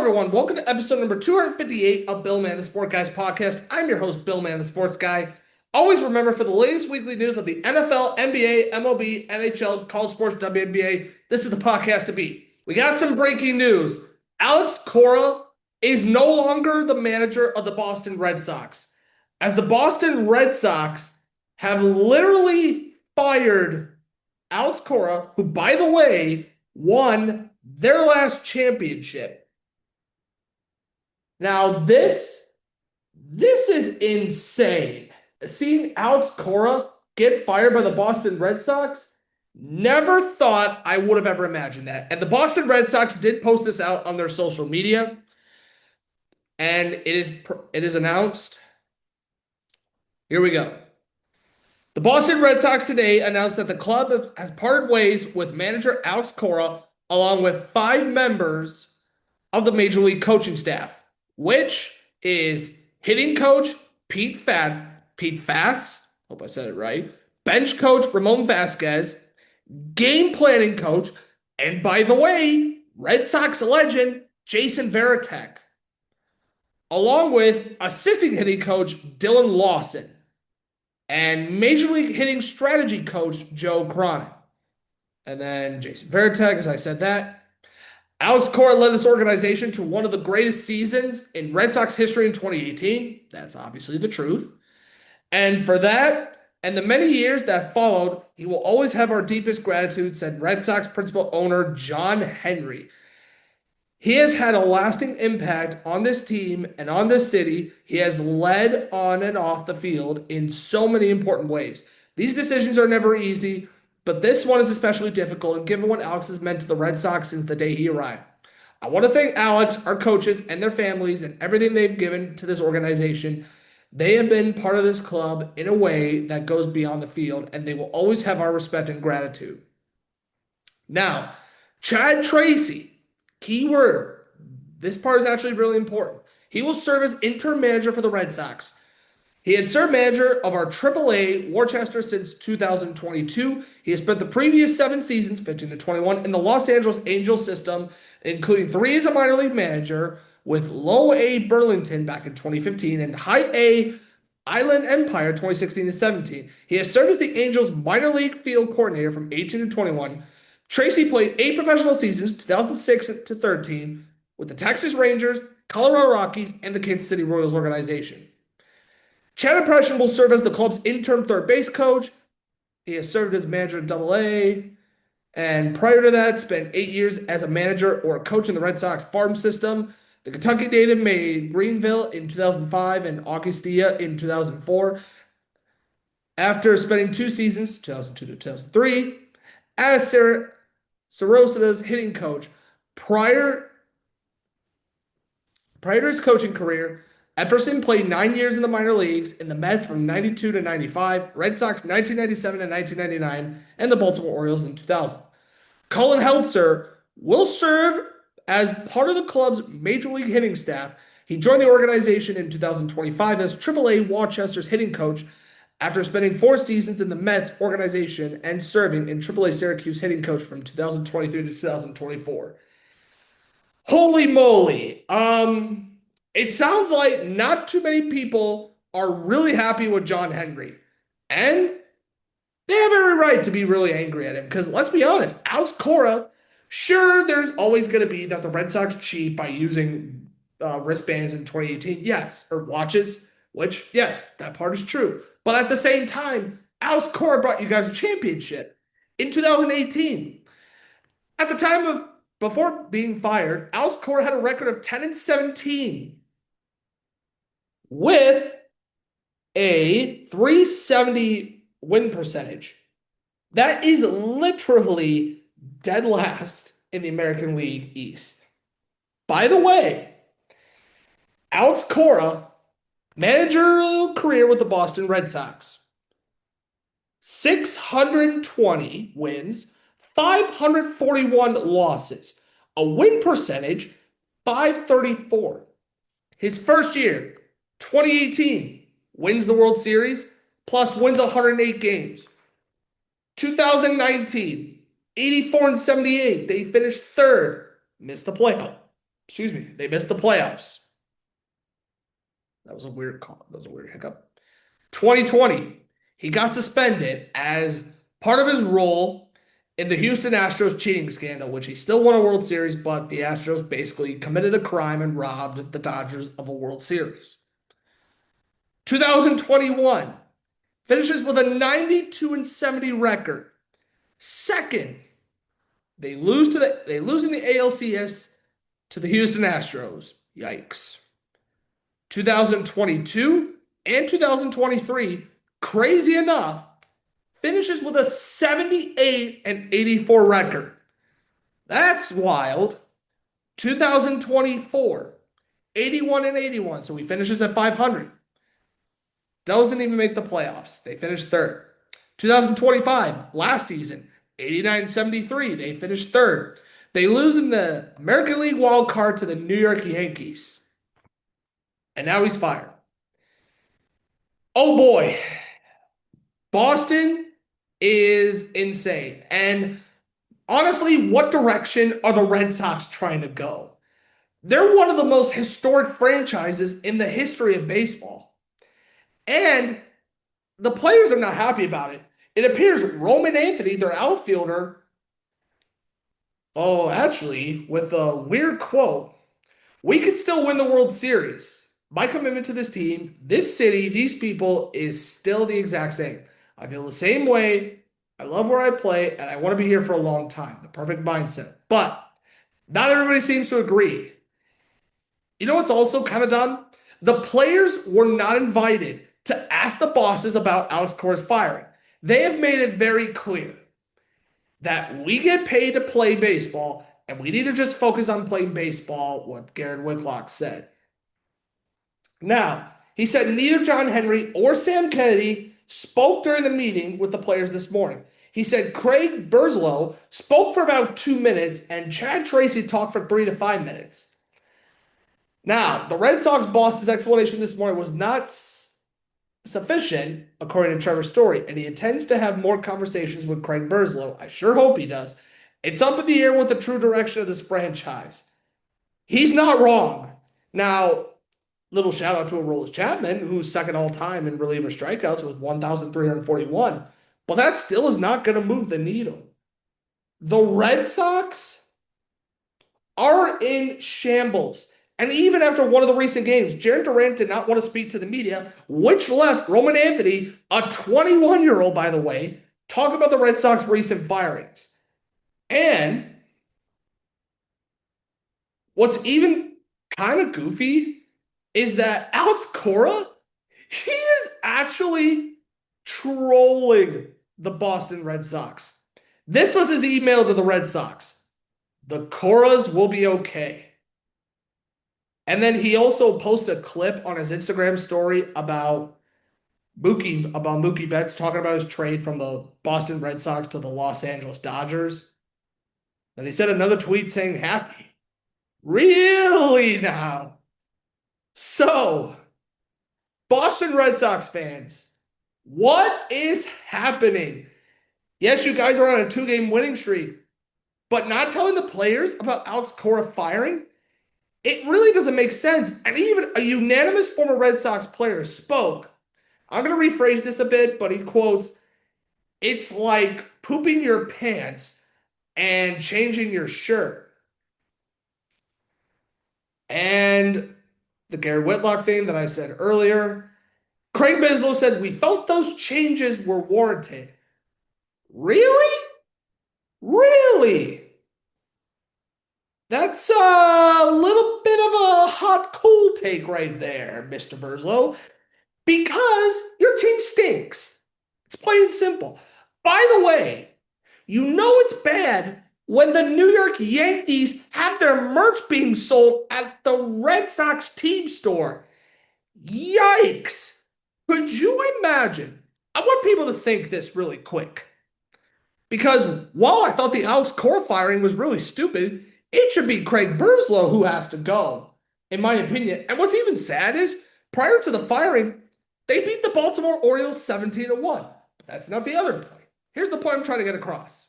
everyone. Welcome to episode number 258 of Bill Man the Sport Guys podcast. I'm your host, Bill Man the Sports Guy. Always remember, for the latest weekly news of the NFL, NBA, MLB, NHL, college sports, WNBA, this is the podcast to beat. We got some breaking news. Alex Cora is no longer the manager of the Boston Red Sox, as the Boston Red Sox have literally fired Alex Cora, who, by the way, won their last championship. Now, this is insane. Seeing Alex Cora get fired by the Boston Red Sox, never thought I would have ever imagined that. And the Boston Red Sox did post this out on their social media, and it is announced. Here we go. The Boston Red Sox today announced that the club has parted ways with manager Alex Cora, along with 5 members of the Major League coaching staff, which is hitting coach Pete Fast, hope I said it right, bench coach Ramon Vasquez, game planning coach, and by the way, Red Sox legend Jason Varitek, along with assistant hitting coach Dylan Lawson and Major League hitting strategy coach Joe Cronin. And then Jason Varitek, as I said that. Alex Cora led this organization to one of the greatest seasons in Red Sox history in 2018. That's obviously the truth. And for that and the many years that followed, he will always have our deepest gratitude, said Red Sox principal owner John Henry. He has had a lasting impact on this team and on this city. He has led on and off the field in so many important ways. These decisions are never easy, but this one is especially difficult, and given what Alex has meant to the Red Sox since the day he arrived. I want to thank Alex, our coaches, and their families, and everything they've given to this organization. They have been part of this club in a way that goes beyond the field, and they will always have our respect and gratitude. Now, Chad Tracy, keyword. This part is actually really important. He will serve as interim manager for the Red Sox. He had served manager of our AAA Worcester since 2022. He has spent the previous 7 seasons, 15 to 21, in the Los Angeles Angels system, including 3 as a minor league manager with Low A Burlington back in 2015 and High A Island Empire 2016 to 17. He has served as the Angels minor league field coordinator from 18 to 21. Tracy played 8 professional seasons, 2006 to 13, with the Texas Rangers, Colorado Rockies, and the Kansas City Royals organization. Chad Impression will serve as the club's interim third base coach. He has served as manager at AA, and prior to that, spent 8 years as a manager or a coach in the Red Sox farm system. The Kentucky native made Greenville in 2005 and Augustia in 2004. After spending 2 seasons, 2002 to 2003, as Sarasota hitting coach. Prior to his coaching career, Epperson played 9 years in the minor leagues in the Mets from 92 to 95, Red Sox 1997 to 1999, and the Baltimore Orioles in 2000. Colin Heltzer will serve as part of the club's major league hitting staff. He joined the organization in 2025 as AAA Worcester's hitting coach after spending 4 seasons in the Mets organization and serving in AAA Syracuse hitting coach from 2023 to 2024. Holy moly. It sounds like not too many people are really happy with John Henry. And they have every right to be really angry at him. Because let's be honest, Alex Cora, sure, there's always going to be that the Red Sox cheat by using wristbands in 2018. Yes. Or watches, which, yes, that part is true. But at the same time, Alex Cora brought you guys a championship in 2018. At the time of before being fired, Alex Cora had a record of 10-17 with a 370 win percentage. That is literally dead last in the American League East. By the way, Alex Cora, managerial career with the Boston Red Sox, 620 wins, 541 losses, a win percentage, 534. His first year, 2018, wins the World Series, plus wins 108 games. 2019, 84-78, they finished third, missed the playoff. Excuse me. They missed the playoffs. That was a weird call. That was a weird hiccup. 2020, he got suspended as part of his role in the Houston Astros cheating scandal, which he still won a World Series, but the Astros basically committed a crime and robbed the Dodgers of a World Series. 2021, finishes with a 92-70 record. Second, they lose in the ALCS to the Houston Astros. Yikes. 2022 and 2023, crazy enough, finishes with a 78-84 record. That's wild. 2024, 81-81. So he finishes at 500. Doesn't even make the playoffs. They finished third. 2025, last season, 89-73. They finished third. They lose in the American League wild card to the New York Yankees. And now he's fired. Oh boy. Boston is insane. And honestly, what direction are the Red Sox trying to go? They're one of the most historic franchises in the history of baseball. And the players are not happy about it. It appears Roman Anthony, their outfielder, actually, with a weird quote, we could still win the World Series. My commitment to this team, this city, these people is still the exact same. I feel the same way. I love where I play, and I want to be here for a long time. The perfect mindset. But not everybody seems to agree. You know what's also kind of dumb? The players were not invited to ask the bosses about Alex Cora's firing. They have made it very clear that we get paid to play baseball, and we need to just focus on playing baseball, what Garrett Whitlock said. Now, he said neither John Henry or Sam Kennedy spoke during the meeting with the players this morning. He said Craig Burzlow spoke for about 2 minutes, and Chad Tracy talked for 3 to 5 minutes. Now, the Red Sox boss's explanation this morning was not sufficient, according to Trevor Story, and he intends to have more conversations with Craig Burzlow. I sure hope he does. It's up in the air with the true direction of this franchise. He's not wrong. Now, little shout out to Aroldis Chapman, who's second all time in reliever strikeouts with 1,341, but that still is not going to move the needle. The Red Sox are in shambles. And even after one of the recent games, Jarren Durant did not want to speak to the media, which left Roman Anthony, a 21-year-old, by the way, talk about the Red Sox recent firings. And what's even kind of goofy is that Alex Cora, he is actually trolling the Boston Red Sox. This was his email to the Red Sox. The Coras will be okay. And then he also posted a clip on his Instagram story about Mookie Betts talking about his trade from the Boston Red Sox to the Los Angeles Dodgers. And he said another tweet saying happy. Really now? So, Boston Red Sox fans, what is happening? Yes, you guys are on a 2-game winning streak, but not telling the players about Alex Cora firing? It really doesn't make sense. And even a unanimous former Red Sox player spoke. I'm going to rephrase this a bit, but he quotes, it's like pooping your pants and changing your shirt. And the Garrett Whitlock thing that I said earlier, Craig Bigelow said, we felt those changes were warranted. Really? Really? That's a little bit of a hot cold take right there, Mr. Burzlow, because your team stinks. It's plain and simple. By the way, you know it's bad when the New York Yankees have their merch being sold at the Red Sox team store. Yikes. Could you imagine? I want people to think this really quick. Because while I thought the Alex Cora firing was really stupid, it should be Craig Burzlow who has to go, in my opinion. And what's even sad is, prior to the firing, they beat the Baltimore Orioles 17-1. But that's not the other point. Here's the point I'm trying to get across.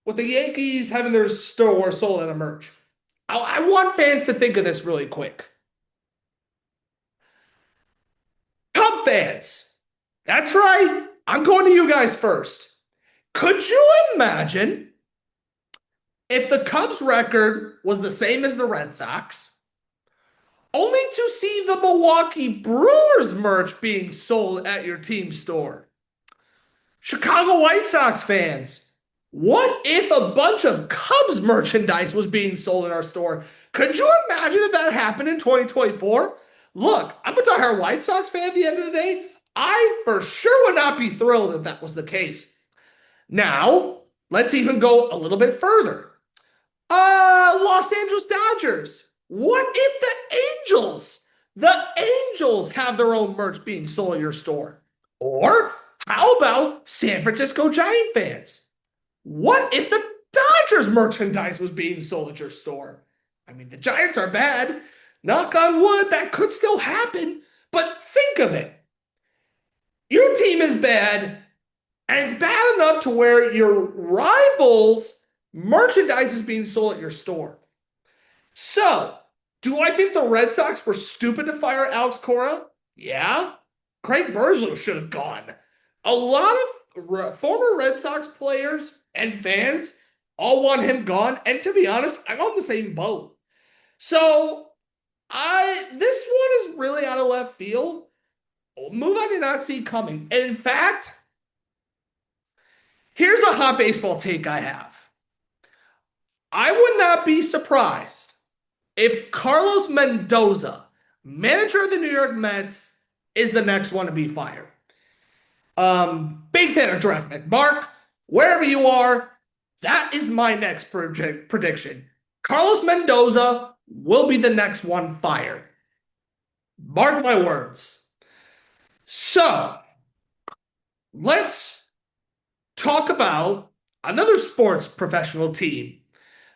With the Yankees having their store sold out of merch, I want fans to think of this really quick. Cub fans, that's right. I'm going to you guys first. Could you imagine if the Cubs record was the same as the Red Sox, only to see the Milwaukee Brewers merch being sold at your team store? Chicago White Sox fans, what if a bunch of Cubs merchandise was being sold in our store? Could you imagine if that happened in 2024? Look, I'm a diehard White Sox fan at the end of the day. I for sure would not be thrilled if that was the case. Now, let's even go a little bit further. Los Angeles Dodgers. What if the Angels have their own merch being sold at your store? Or how about San Francisco Giant fans? What if the Dodgers merchandise was being sold at your store? I mean, the Giants are bad. Knock on wood, that could still happen. But think of it. Your team is bad, and it's bad enough to where your rivals' merchandise is being sold at your store. So, do I think the Red Sox were stupid to fire Alex Cora? Yeah. Craig Biggio should have gone. A lot of former Red Sox players and fans all want him gone. And to be honest, I'm on the same boat. So, this one is really out of left field. A move I did not see coming. And in fact, here's a hot baseball take I have. I would not be surprised if Carlos Mendoza, manager of the New York Mets, is the next one to be fired. Big fan of draft. Mark, wherever you are, that is my next prediction. Carlos Mendoza will be the next one fired. Mark my words. So, let's talk about another sports professional team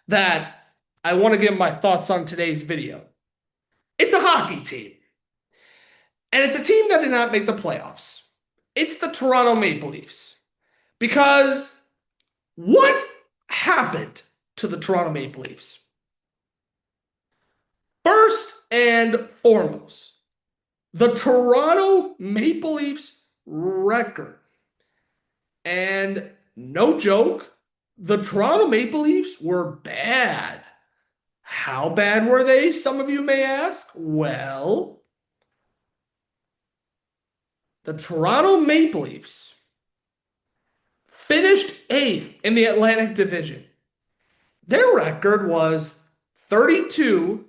that I want to give my thoughts on today's video. It's a hockey team. And it's a team that did not make the playoffs. It's the Toronto Maple Leafs. Because what happened to the Toronto Maple Leafs? First and foremost, the Toronto Maple Leafs record. And no joke, the Toronto Maple Leafs were bad. How bad were they, some of you may ask? Well, the Toronto Maple Leafs finished 8th in the Atlantic Division. Their record was 32,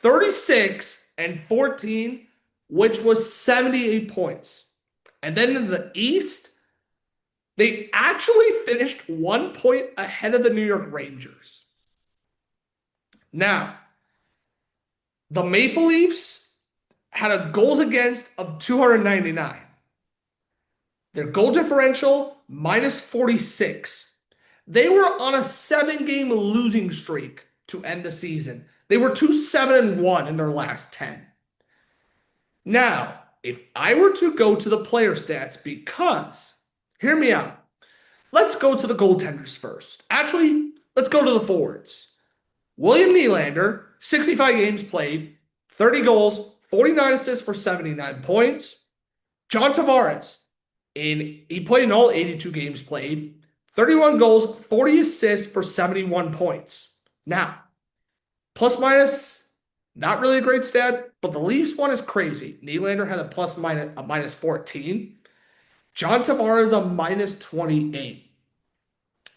36, and 14, which was 78 points. And then in the East, they actually finished 1 point ahead of the New York Rangers. Now, the Maple Leafs had a goals against of 299. Their goal differential, minus 46. They were on a 7-game losing streak to end the season. They were 2-7-1 in their last 10. Now, if I were to go to the player stats, because, hear me out. Let's go to the goaltenders first. Actually, let's go to the forwards. William Nylander, 65 games played, 30 goals, 49 assists for 79 points. John Tavares, he played in all 82 games played, 31 goals, 40 assists for 71 points. Now, plus minus, not really a great stat, but the Leafs one is crazy. Nylander had a minus 14. John Tavares a minus 28.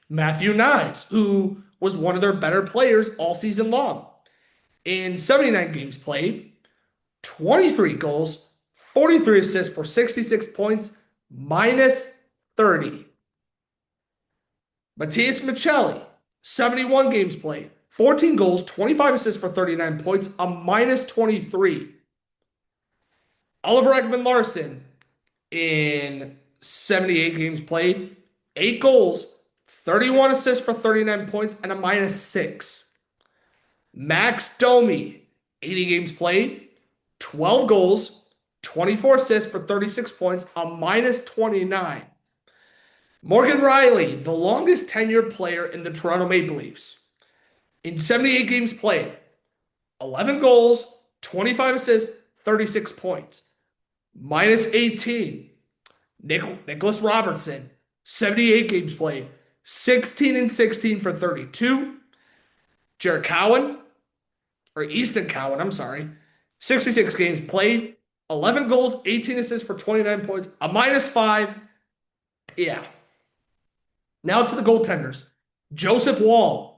Matthew Knies, who was one of their better players all season long. In 79 games played, 23 goals, 43 assists for 66 points, minus 30. Matias Maccelli, 71 games played, 14 goals, 25 assists for 39 points, a minus 23. Oliver Ekman-Larsson, in 78 games played, 8 goals, 31 assists for 39 points, and a minus 6. Max Domi, 80 games played, 12 goals, 24 assists for 36 points, a minus 29. Morgan Riley, the longest tenured player in the Toronto Maple Leafs. In 78 games played, 11 goals, 25 assists, 36 points. Minus 18, Nicholas Robertson, 78 games played, 16 and 16 for 32. Jared Cowan, or Easton Cowan, I'm sorry, 66 games played, 11 goals, 18 assists for 29 points, a minus 5. Yeah. Now to the goaltenders. Joseph Wall,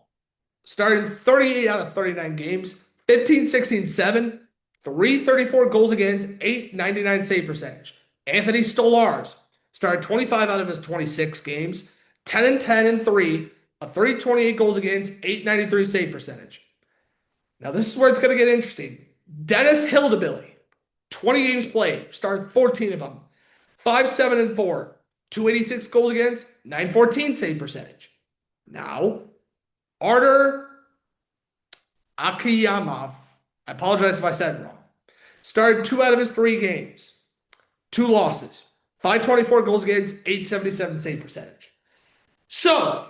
starting 38 out of 39 games, 15, 16, 7, 334 goals against, 899 save percentage. Anthony Stolarz started 25 out of his 26 games, 10 and 10 and 3, a 328 goals against, 893 save percentage. Now this is where it's going to get interesting. Dennis Hildebilly, 20 games played, started 14 of them, 5, 7, and 4, 286 goals against, 914 save percentage. Now, Artur Akiyamov, I apologize if I said it wrong, started 2 out of his 3 games, 2 losses, 524 goals against, 877 save percentage. So,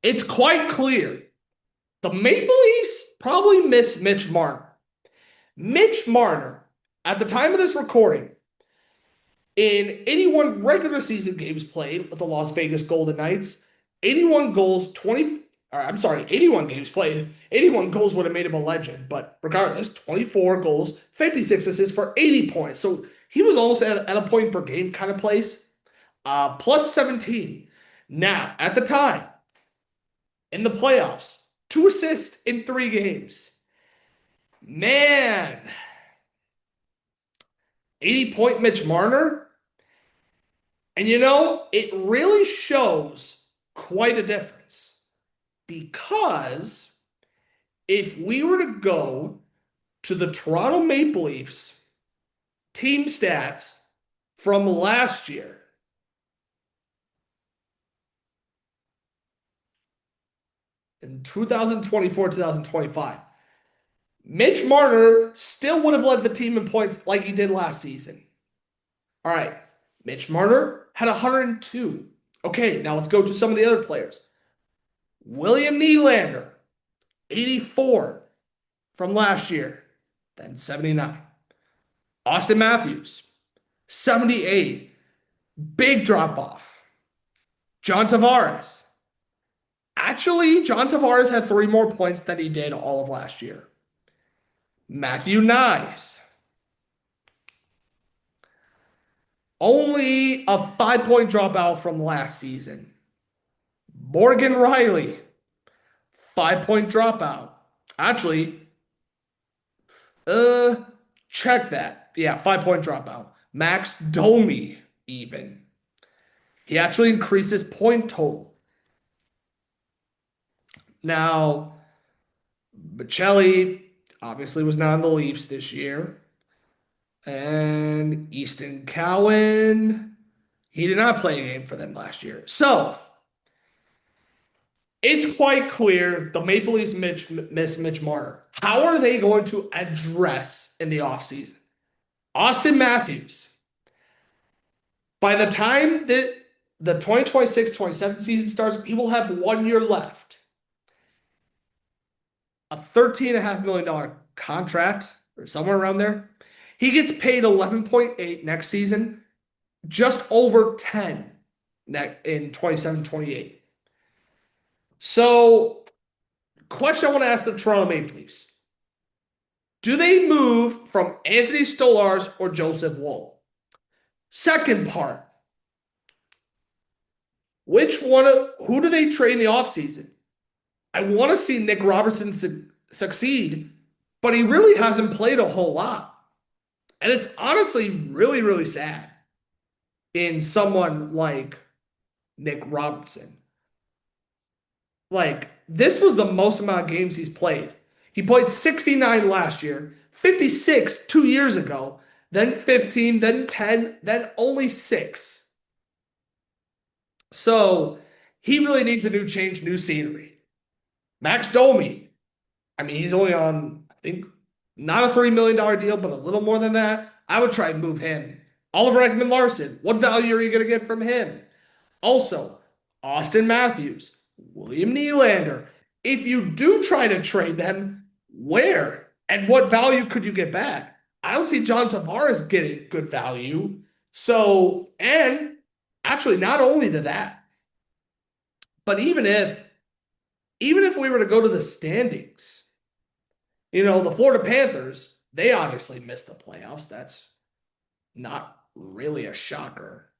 it's quite clear the Maple Leafs probably miss Mitch Marner. Mitch Marner, at the time of this recording, in 81 regular season games played with the Las Vegas Golden Knights, 81 goals, 81 games played. 81 goals would have made him a legend, but regardless, 24 goals, 56 assists for 80 points. So he was almost at a point per game kind of place. Plus 17. Now, at the time, in the playoffs, 2 assists in 3 games. Man, 80-point Mitch Marner. And it really shows quite a difference. Because if we were to go to the Toronto Maple Leafs team stats from last year, in 2024-2025, Mitch Marner still would have led the team in points like he did last season. All right, Mitch Marner had 102. Okay, now let's go to some of the other players. William Nylander, 84 from last year, then 79. Austin Matthews, 78. Big drop off. John Tavares. Actually, John Tavares had 3 more points than he did all of last year. Matthew Knies. Only a 5-point dropout from last season. Morgan Riley, 5-point dropout. Actually, check that. Yeah, 5-point dropout. Max Domi, even. He actually increased his point total. Now, Bocelli obviously was not in the Leafs this year. And Easton Cowan, he did not play a game for them last year. So, it's quite clear the Maple Leafs miss Mitch Marner. How are they going to address in the offseason? Austin Matthews. By the time that the 2026-27 season starts, he will have 1 year left. A $13.5 million contract, or somewhere around there. He gets paid 11.8 next season, just over 10 in 27-28. So, question I want to ask the Toronto Maple Leafs. Do they move from Anthony Stolarz or Joseph Woll? Second part. Who do they trade in the offseason? I want to see Nick Robertson succeed, but he really hasn't played a whole lot. And it's honestly really, really sad in someone like Nick Robertson. Like, this was the most amount of games he's played. He played 69 last year, 56 2 years ago, then 15, then 10, then only 6. So he really needs a new change, new scenery. Max Domi, I mean, he's only on, I think, not a $3 million deal, but a little more than that. I would try and move him. Oliver Ekman-Larsson, what value are you going to get from him? Also, Austin Matthews, William Nylander, if you do try to trade them, where and what value could you get back? I don't see John Tavares getting good value. So, and actually, not only to that, but even if we were to go to the standings, the Florida Panthers, they obviously missed the playoffs. That's not really a shocker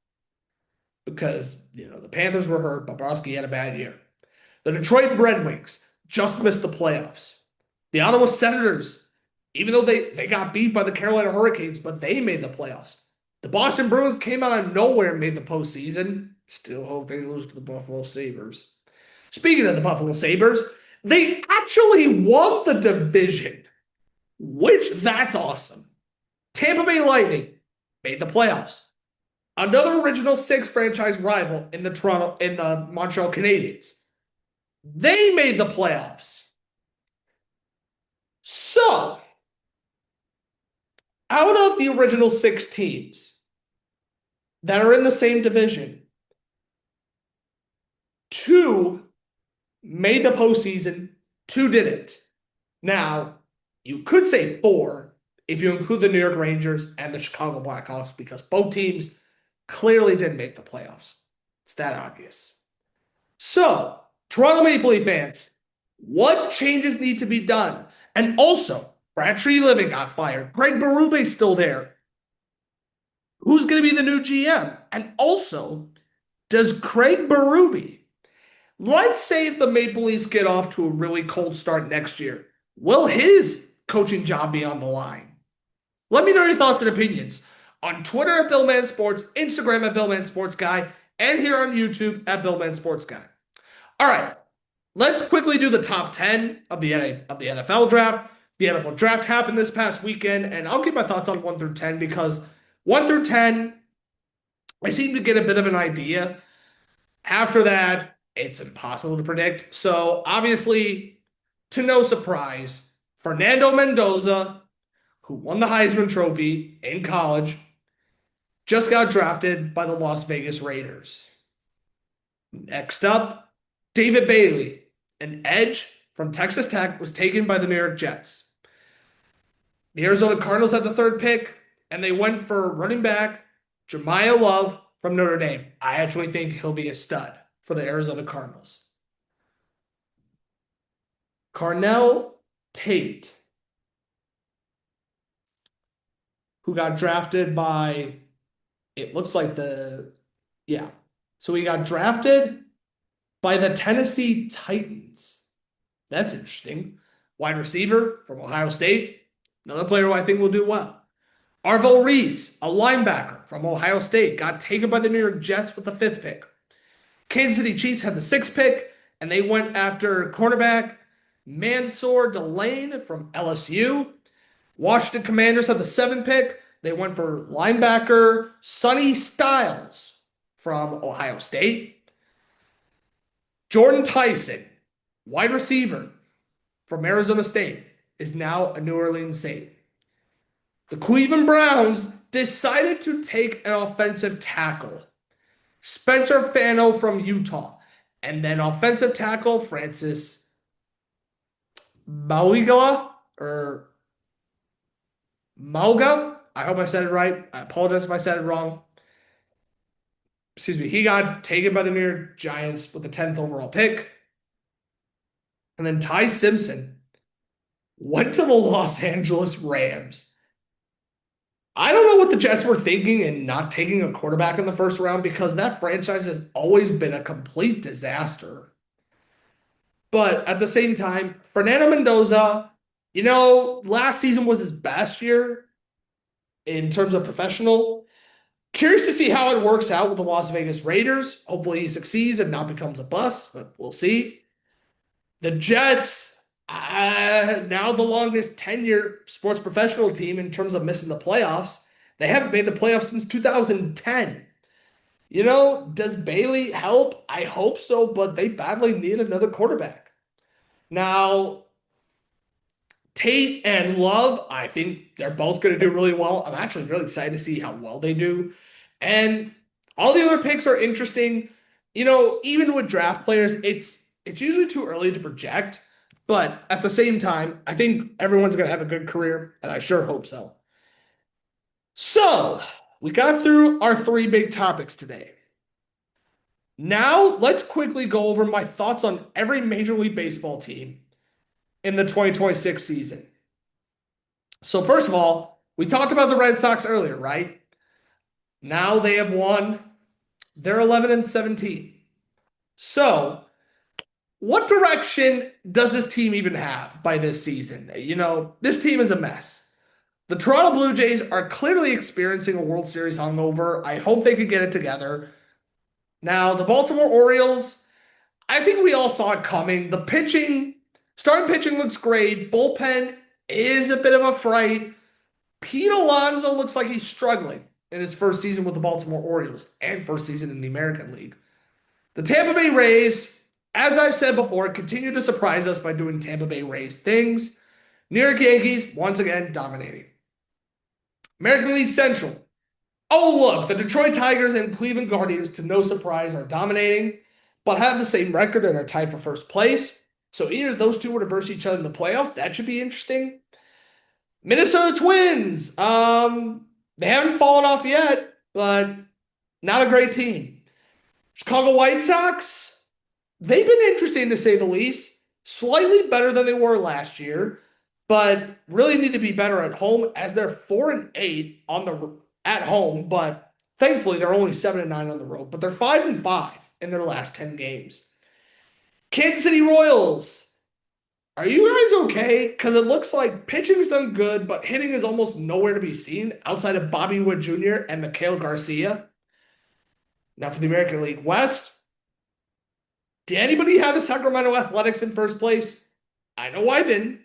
because, the Panthers were hurt. Bobrovsky had a bad year. The Detroit Red Wings just missed the playoffs. The Ottawa Senators, even though they got beat by the Carolina Hurricanes, but they made the playoffs. The Boston Bruins came out of nowhere and made the postseason. Still hope they lose to the Buffalo Sabres. Speaking of the Buffalo Sabres, they actually won the division, which that's awesome. Tampa Bay Lightning made the playoffs. Another original six franchise rival in the Montreal Canadiens. They made the playoffs. So, out of the original six teams that are in the same division, two made the postseason, two didn't. Now, you could say four if you include the New York Rangers and the Chicago Blackhawks because both teams clearly didn't make the playoffs. It's that obvious. So, Toronto Maple Leaf fans, what changes need to be done? And also, Brad Treliving got fired. Greg Berube's still there. Who's going to be the new GM? And also, does Craig Berube, let's say if the Maple Leafs get off to a really cold start next year, will his coaching job be on the line? Let me know your thoughts and opinions on Twitter at Billman Sports, Instagram at Billman Sports Guy, and here on YouTube at Billman Sports Guy. All right, let's quickly do the top 10 of the NFL draft. The NFL draft happened this past weekend, and I'll give my thoughts on 1 through 10 because 1 through 10, I seem to get a bit of an idea. After that, it's impossible to predict. So, obviously, to no surprise, Fernando Mendoza, who won the Heisman Trophy in college, just got drafted by the Las Vegas Raiders. Next up, David Bailey, an edge from Texas Tech, was taken by the New York Jets. The Arizona Cardinals had the third pick, and they went for running back Jeremiah Love from Notre Dame. I actually think he'll be a stud for the Arizona Cardinals. Carnell Tate, who got drafted by, it looks like so he got drafted by the Tennessee Titans. That's interesting. Wide receiver from Ohio State. Another player who I think will do well. Arvell Reese, a linebacker from Ohio State, got taken by the New York Jets with the 5th pick. Kansas City Chiefs had the 6th pick, and they went after cornerback Mansour Delane from LSU. Washington Commanders had the 7th pick. They went for linebacker Sonny Styles from Ohio State. Jordan Tyson, wide receiver from Arizona State, is now a New Orleans Saint. The Cleveland Browns decided to take an offensive tackle, Spencer Fano from Utah, and then offensive tackle Francis Mauigoa or Mauga. I hope I said it right. I apologize if I said it wrong. Excuse me. He got taken by the New York Giants with the 10th overall pick. And then Ty Simpson went to the Los Angeles Rams. I don't know what the Jets were thinking in not taking a quarterback in the first round because that franchise has always been a complete disaster. But at the same time, Fernando Mendoza, last season was his best year in terms of professional. Curious to see how it works out with the Las Vegas Raiders. Hopefully he succeeds and not becomes a bust, but we'll see. The Jets, now the longest tenure sports professional team in terms of missing the playoffs. They haven't made the playoffs since 2010. Does Bailey help? I hope so, but they badly need another quarterback. Now, Tate and Love, I think they're both going to do really well. I'm actually really excited to see how well they do. And all the other picks are interesting. Even with draft players, it's usually too early to project. But at the same time, I think everyone's going to have a good career, and I sure hope so. So, we got through our three big topics today. Now, let's quickly go over my thoughts on every Major League Baseball team in the 2026 season. So, first of all, we talked about the Red Sox earlier, right? Now they have won. They're 11 and 17. So, what direction does this team even have by this season? This team is a mess. The Toronto Blue Jays are clearly experiencing a World Series hungover. I hope they could get it together. Now, the Baltimore Orioles, I think we all saw it coming. The pitching, starting pitching looks great. Bullpen is a bit of a fright. Pete Alonso looks like he's struggling in his first season with the Baltimore Orioles and first season in the American League. The Tampa Bay Rays, as I've said before, continue to surprise us by doing Tampa Bay Rays things. New York Yankees, once again, dominating. American League Central. Oh, look, the Detroit Tigers and Cleveland Guardians, to no surprise, are dominating, but have the same record and are tied for first place. So either of those two were to verse each other in the playoffs. That should be interesting. Minnesota Twins. They haven't fallen off yet, but not a great team. Chicago White Sox. They've been interesting to say the least. Slightly better than they were last year, but really need to be better at home as they're 4-8 at home, but thankfully they're only 7-9 on the road, but they're 5-5 in their last 10 games. Kansas City Royals. Are you guys okay? Because it looks like pitching's done good, but hitting is almost nowhere to be seen outside of Bobby Wood Jr. and Mikhail Garcia. Now for the American League West. Did anybody have the Sacramento Athletics in first place? I know I didn't.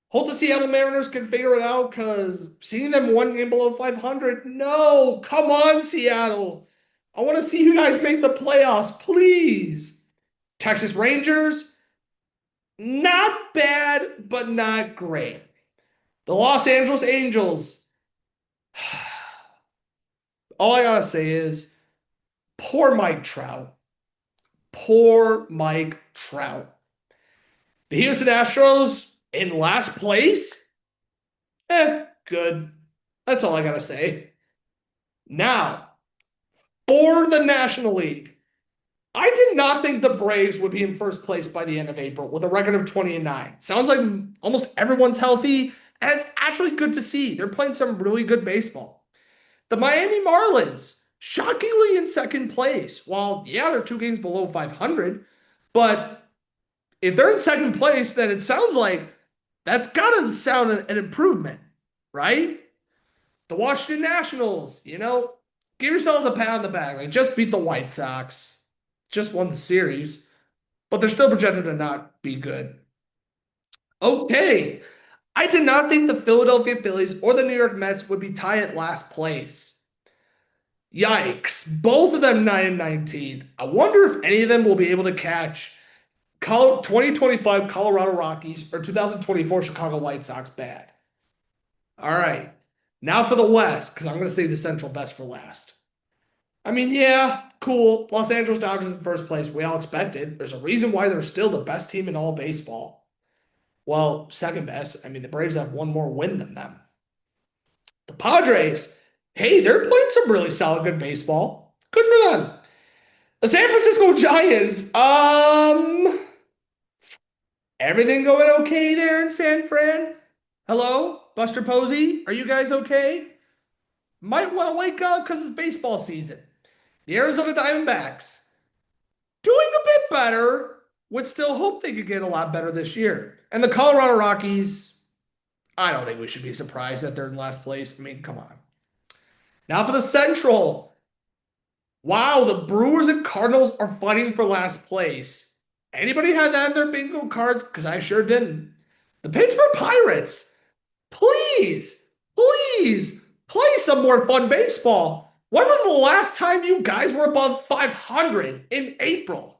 Hope the Seattle Mariners can figure it out because seeing them one game below 500, no, come on, Seattle. I want to see you guys make the playoffs, please. Texas Rangers, not bad, but not great. The Los Angeles Angels, all I gotta say is, poor Mike Trout. Poor Mike Trout. The Houston Astros in last place? Good. That's all I gotta say. Now, for the National League, I did not think the Braves would be in first place by the end of April with a record of 20-9. Sounds like almost everyone's healthy, and it's actually good to see. They're playing some really good baseball. The Miami Marlins, shockingly in second place. While, yeah, they're 2 games below 500, but if they're in second place, then it sounds like that's got to sound an improvement, right? The Washington Nationals, give yourselves a pat on the back. Like, just beat the White Sox. Just won the series, but they're still projected to not be good. Okay. I did not think the Philadelphia Phillies or the New York Mets would be tied at last place. Yikes. Both of them 9-19. I wonder if any of them will be able to catch 2025 Colorado Rockies or 2024 Chicago White Sox bad. All right. Now for the West, because I'm going to save the Central best for last. I mean, yeah, cool. Los Angeles Dodgers in first place. We all expected. There's a reason why they're still the best team in all baseball. Well, second best. I mean, the Braves have one more win than them. The Padres, hey, they're playing some really solid good baseball. Good for them. The San Francisco Giants, everything going okay there in San Fran? Hello, Buster Posey, are you guys okay? Might want to wake up because it's baseball season. The Arizona Diamondbacks, doing a bit better, would still hope they could get a lot better this year. And the Colorado Rockies, I don't think we should be surprised that they're in last place. I mean, come on. Now for the Central. Wow, the Brewers and Cardinals are fighting for last place. Anybody had that in their bingo cards? Because I sure didn't. The Pittsburgh Pirates, please, please, play some more fun baseball. When was the last time you guys were above 500 in April?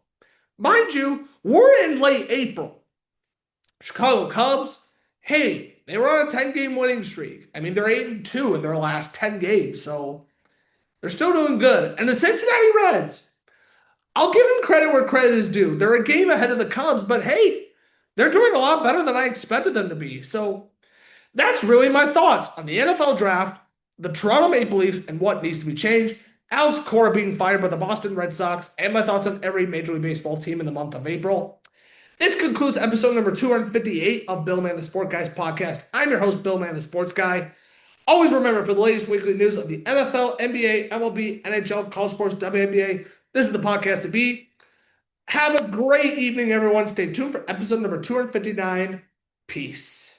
Mind you, we're in late April. Chicago Cubs, hey, they were on a 10-game winning streak. I mean, they're 8-2 in their last 10 games, so they're still doing good. And the Cincinnati Reds, I'll give them credit where credit is due. They're a game ahead of the Cubs, but hey, they're doing a lot better than I expected them to be. So that's really my thoughts on the NFL draft, the Toronto Maple Leafs, and what needs to be changed. Alex Cora being fired by the Boston Red Sox, and my thoughts on every Major League Baseball team in the month of April. This concludes episode number 258 of Bill Man the Sport Guys podcast. I'm your host, Bill Man the Sports Guy. Always remember for the latest weekly news of the NFL, NBA, MLB, NHL, college sports, WNBA, this is the podcast to be. Have a great evening, everyone. Stay tuned for episode number 259. Peace.